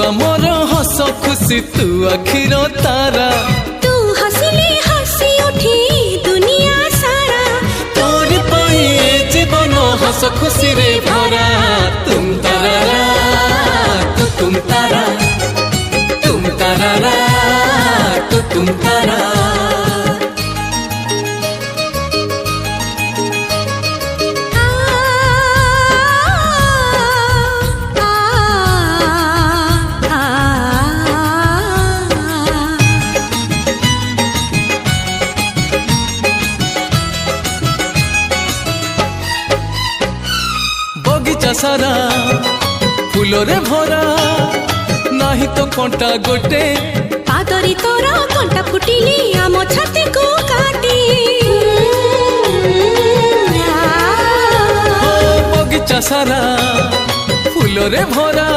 आमर हस खुशी तू आखिर तारा तू हसिले हसी उठी दुनिया सारा तोर पाई जीवन हस खुशी रे भरा तुम तारा तुम तारा तुम तारा तुम तारा बगीचा सारा फूलरे भरा नाही तो कंटा गोटे पादरी तोरा कंटा फुटिली आम छाती को काटी बगीचा सारा फूलरे भरा